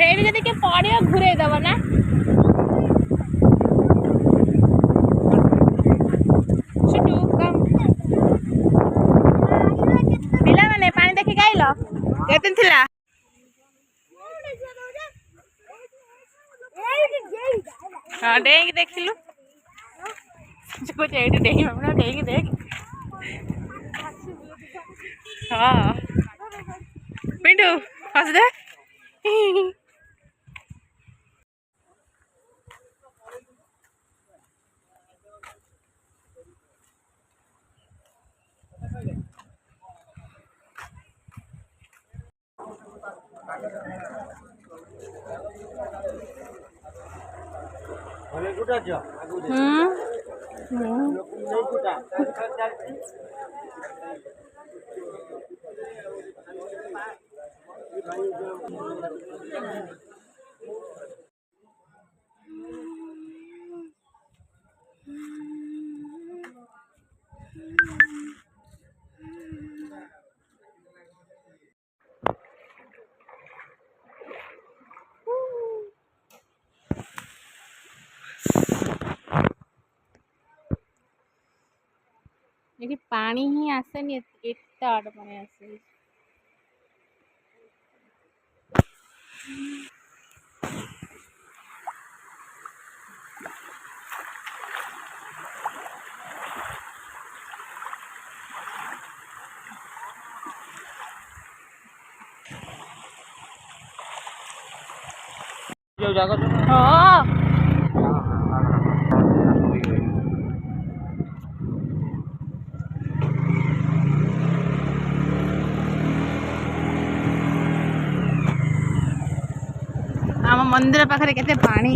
ये जब पड़े घूरे दब ना पिला माने पानी देखिक आइल केते थिला हाँ डेंगी देखिलु कुछ एठी डेंगी हमरा डेंगी देख हाँ पिंटू हंस दे ये पानी ही आसेनी एत आड़ पानी आसे हाँ आम मंदिर पाखे केते पानी